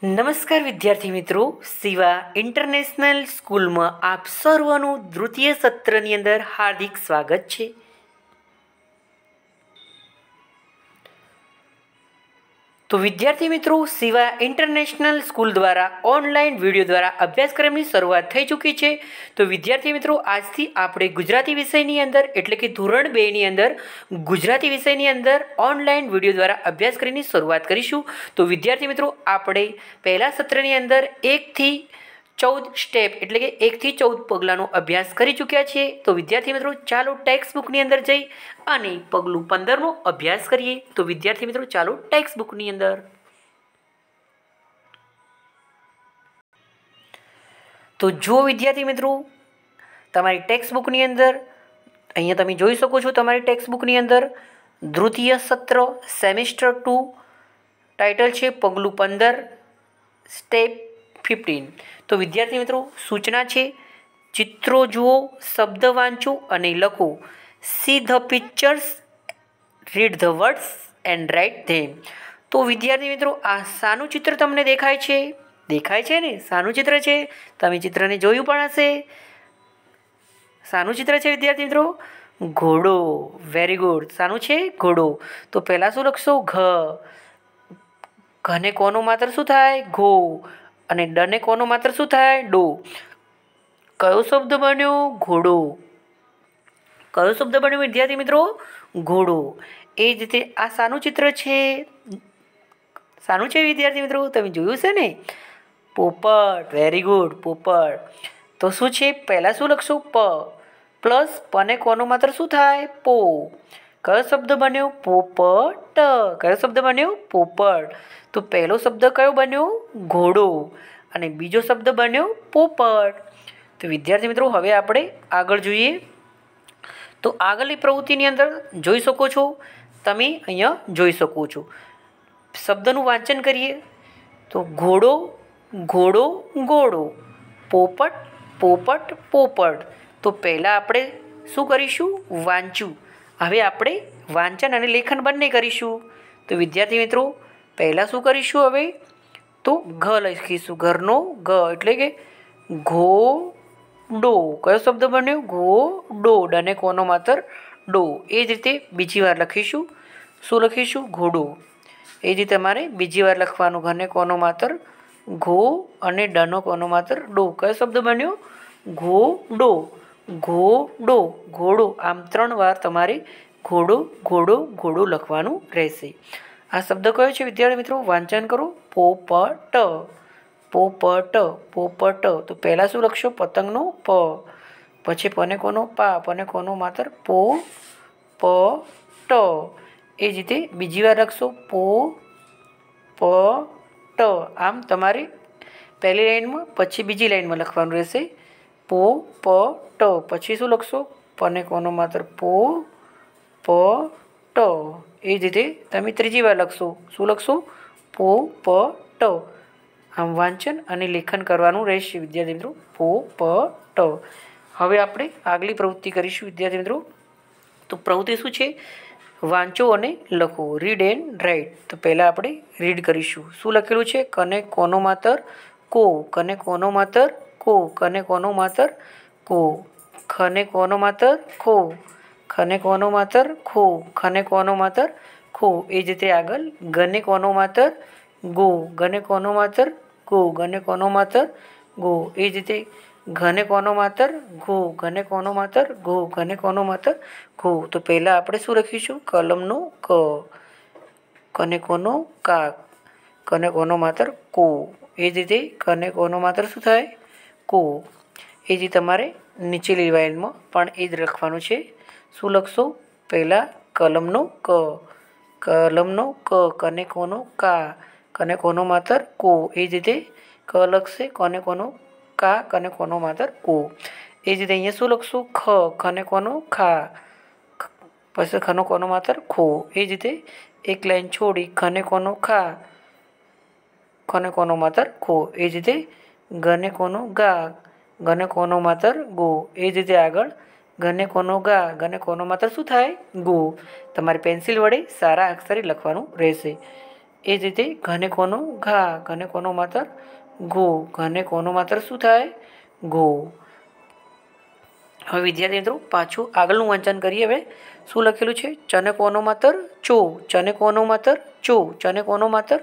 નમસ્કાર વિદ્યાર્થી મિત્રો, શિવા ઇન્ટરનેશનલ સ્કૂલમાં આપ સર્વનું દ્વિતીય સત્રની અંદર હાર્દિક સ્વાગત છે. તો વિદ્યાર્થી મિત્રો, શિવા ઇન્ટરનેશનલ સ્કૂલ દ્વારા ઓનલાઈન વિડીયો દ્વારા અભ્યાસક્રમની શરૂઆત થઈ ચૂકી છે. તો વિદ્યાર્થી મિત્રો, આજથી આપણે ગુજરાતી વિષયની અંદર એટલે કે ધોરણ 2ની અંદર ગુજરાતી વિષયની અંદર ઓનલાઈન વિડીયો દ્વારા અભ્યાસક્રમની શરૂઆત કરીશું. તો વિદ્યાર્થી મિત્રો, આપણે પહેલા સત્રની અંદર 1 થી 14 સ્ટેપ એટલે કે 1 થી 14 પગલાંનો અભ્યાસ કરી ચૂક્યા છીએ. તો વિદ્યાર્થી મિત્રો, ચાલો ટેક્સ્ટ બુકની અંદર જઈ અને પગલું 15નો અભ્યાસ કરીએ. તો વિદ્યાર્થી મિત્રો, ચાલો ટેક્સ્ટ બુકની અંદર. તો જો વિદ્યાર્થી મિત્રો, તમારી ટેક્સ્ટ બુકની અંદર અહીંયા તમે જોઈ શકો છો, તમારી ટેક્સ્ટ બુકની અંદર દ્વિતીય સત્ર સેમિસ્ટર 2 ટાઇટલ છે પગલું 15 સ્ટેપ 15. તો વિદ્યાર્થી મિત્રો, સૂચના છે ચિત્રો જુઓ, શબ્દ વાંચો અને લખો. See the pictures, read the words and write them. તો વિદ્યાર્થી મિત્રો, આ શાનું ચિત્ર તમને દેખાય છે? દેખાય છે ને? શાનું ચિત્ર છે? તમે ચિત્રને જોયું પણ હશે. શાનું ચિત્ર છે વિદ્યાર્થી મિત્રો? ઘોડો. Very good. શાનું છે? ઘોડો. તો પહેલાં શું લખશો? ઘ. ઘને કોનો માત્ર શું થાય? ઘો. અને ડને કોનો માત્ર શું થાય? ડો. કયો શબ્દ બન્યો? ઘોડો. કયો શબ્દ બન્યો વિદ્યાર્થી મિત્રો? ઘોડો. એ જ રીતે આ શાનું ચિત્ર છે? શાનું છે વિદ્યાર્થી મિત્રો? તમે જોયું છે ને? પોપટ. Very good. પોપટ. તો શું છે? પહેલાં શું લખશો? પ. પ્લસ પને કોનો માત્ર શું થાય? પો. કયો શબ્દ બન્યો? પોપટ. કયો શબ્દ બન્યો? પોપટ. તો પહેલો શબ્દ કયો બન્યો? ઘોડો. અને બીજો શબ્દ બન્યો પોપટ. તો વિદ્યાર્થી મિત્રો, હવે આપણે આગળ જોઈએ. તો આગળની પ્રવૃત્તિની અંદર જોઈ શકો છો, તમે અહીંયા જોઈ શકો છો. શબ્દનું વાંચન કરીએ. તો ઘોડો, ઘોડો, ઘોડો. પોપટ, પોપટ, પોપટ. તો પહેલાં આપણે શું કરીશું? વાંચ્યું. હવે આપણે વાંચન અને લેખન બંને કરીશું. તો વિદ્યાર્થી મિત્રો, પહેલાં શું કરીશું? હવે તો ઘ લખીશું. ઘરનો ઘ એટલે કે ઘોડો. કયો શબ્દ બન્યો? ઘોડો. ડને કોનો માત્ર? ડો. એ જ રીતે બીજી વાર લખીશું. શું લખીશું? ઘોડો. એ જ રીતે તમારે બીજી વાર લખવાનું. ઘને કોનો માત્ર? ઘો. અને ડનો કોનો માત્ર? ડો. કયો શબ્દ બન્યો? ઘોડો. ઘોડો, ઘોડો. આમ 3 વાર તમારે ઘોડો, ઘોડો, ઘોડો લખવાનું રહેશે. આ શબ્દ કયો છે વિદ્યાર્થી મિત્રો? વાંચન કરો. પોપટ. પોપટ, પોપટ. તો પહેલાં શું લખશો? પતંગનો પ. પછી પને કોનો? પા. પને કોનો માત્ર? પો. પ. ટ. એ જ રીતે બીજી વાર લખશો. પો. પ. ટ. આમ તમારે પહેલી લાઈનમાં પછી બીજી લાઈનમાં લખવાનું રહેશે. પો. પ. ટ. પછી શું લખશો? પને કોનો માત્ર? પો. પ. ટ. એ જ રીતે તમે ત્રીજી વાર લખશો. શું લખશો? પો. પ. ટ. આમ વાંચન અને લેખન કરવાનું રહેશે વિદ્યાર્થી મિત્રો. પો. પ. ટ. હવે આપણે આગલી પ્રવૃત્તિ કરીશું વિદ્યાર્થી મિત્રો. તો પ્રવૃત્તિ શું છે? વાંચો અને લખો. Read and write. તો પહેલાં આપણે રીડ કરીશું. શું લખેલું છે? કને કોનો માત્ર? કો. કને કોનો માત્ર? કો. કને કોનો માત્ર? કો. ખને કોનો માત્ર? ખો. ખને કોનો માત્ર? ખો. ખને કોનો માત્ર? ખો. એ જ રીતે આગળ ગને કોનો માત્ર? ગો. ગને કોનો માત્ર? ગો. ગને કોનો માત્ર? ગો. એ જ રીતે ઘને કોનો માત્ર? ઘો. ઘને કોનો માત્ર? ઘો. ઘને કોનો માત્ર? ઘો. તો પહેલાં આપણે શું લખીશું? કલમનો ક. કને કોનો? કા. કને કોનો માત્ર? કો. એ જ રીતે કને કોનો માત્ર શું થાય? કો. એ જ તમારે નીચેની લાઈનમાં પણ એ જ લખવાનું છે. શું લખશો? પહેલાં કલમનો ક. કલમનો ક. કને કોનો? કા. કને કોનો માત્ર? કો. એ જ રીતે ક લખશે. કોને કોનો? કા. કને કોનો માત્ર? કો. એ જ રીતે અહીંયા શું લખશું? ખ. ખને કોનો? ખા. પછી ખનો કોનો માત્ર? ખો. એ જ રીતે એક લાઈન છોડી ખને કોનો? ખા. ખને કોનો માત્ર? ખો. એ જ રીતે ગને કોનો? ગા. ગને કોનો માત્ર? ગો. એ જ રીતે આગળ ગને કોનો? ગા. ગને કોનો માત્ર શું થાય? ગો. તમારે પેન્સિલ વડે સારા અક્ષરે લખવાનું રહેશે. એ જ રીતે ઘને કોનો ઘા, ઘને કોનો માતર ઘો, ઘને કોનો માતર શું થાય ઘો. હવે વિદ્યાર્થી મિત્રો પાછું આગળનું વાંચન કરીએ. હવે શું લખેલું છે? ચને કોનો માતર ચો, ચને કોનો માતર ચો, ચને કોનો માતર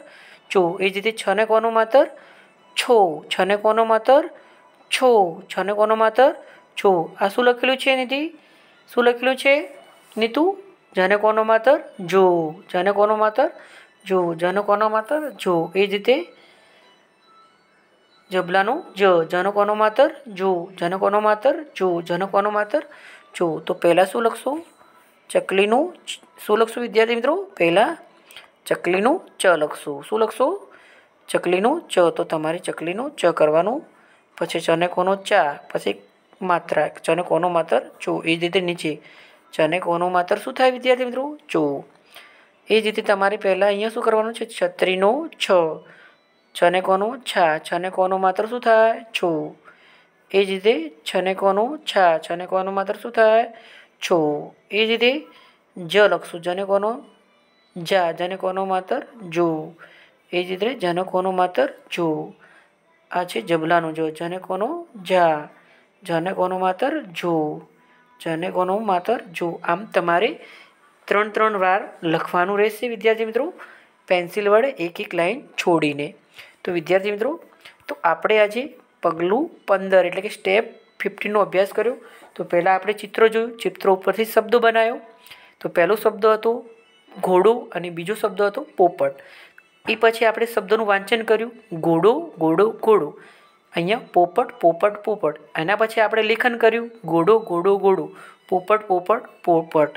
ચો. એ જ રીતે છને કોનો માતર છો, છને કોનો માતર છો, છને કોનો માતર છો. આ શું લખેલું છે નિધિ? શું લખેલું છે નીતુ? જને કોનો માતર જો, જને કોનો માતર જો, જને કોનો માતર જો. એ જ રીતે જબલાનું જ, જનો કોનો માતર જો, જનો કોનો માતર જો, જનો કોનો માતર જો. તો પહેલાં શું લખશું? ચકલીનું શું લખશું વિદ્યાર્થી મિત્રો? પહેલાં ચકલીનું ચ લખશું. શું લખશું? ચકલીનું ચ. તો તમારે ચકલીનું ચ કરવાનું. પછી ચને કોનો ચા, પછી માત્રા ચને કોનો માતર ચો. એ જ રીતે નીચે ચને કોનો માતર શું થાય વિદ્યાર્થી મિત્રો? ચો. એ જ રીતે તમારે પહેલાં અહીંયા શું કરવાનું છે? છત્રીનો છ, છને કોનો છા, છને કોનો માત્ર શું થાય? છો. એ જ રીતે છને કોનો છા, છને કોનો માત્ર શું થાય? છો. એ જ રીતે જ લખશું. જને કોનો જા, જને કોનો માતર જો. એ જ રીતે જને કોનો માતર જો. આ છે જબલાનું જો. જને કોનો જા, જને કોનો માતર જો, જને કોનો માતર જો. આમ તમારે 3 વાર લખવાનું રહેશે વિદ્યાર્થી મિત્રો, પેન્સિલ વડે એક એક લાઈન છોડીને. તો વિદ્યાર્થી મિત્રો, તો આપણે આજે પગલું 15 એટલે કે સ્ટેપ 15નો અભ્યાસ કર્યો. તો પહેલાં આપણે ચિત્રો જોયું, ચિત્રો ઉપરથી શબ્દો બનાવ્યો. તો પહેલો શબ્દ હતો ઘોડો અને બીજો શબ્દ હતો પોપટ. એ પછી આપણે શબ્દોનું વાંચન કર્યું. ઘોડો ઘોડો ઘોડો, અહીંયા પોપટ પોપટ પોપટ. એના પછી આપણે લેખન કર્યું. ઘોડો ઘોડો ઘોડો, પોપટ પોપટ પોપટ.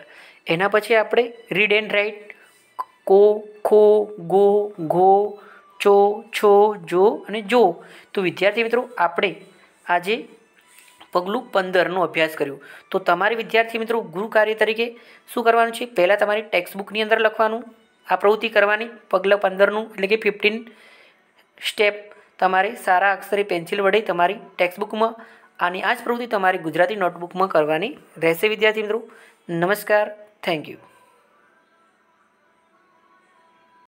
એના પછી આપણે રીડ એન્ડ રાઇટ કો ખો ગો ઘો ચો છો જો અને જો. તો વિદ્યાર્થી મિત્રો આપણે આજે પગલું 15નો અભ્યાસ કર્યો. તો તમારે વિદ્યાર્થી મિત્રો ગૃહ કાર્ય તરીકે શું કરવાનું છે? પહેલાં તમારી ટેક્સ્ટબુકની અંદર લખવાનું, આ પ્રવૃત્તિ કરવાની પગલાં 15નું એટલે કે 15 સ્ટેપ તમારે સારા અક્ષરે પેન્સિલ વડે તમારી ટેક્સ્ટબુકમાં અને આ જ પ્રવૃત્તિ તમારી ગુજરાતી નોટબુકમાં કરવાની રહેશે વિદ્યાર્થી મિત્રો. નમસ્કાર, થેન્ક યુ.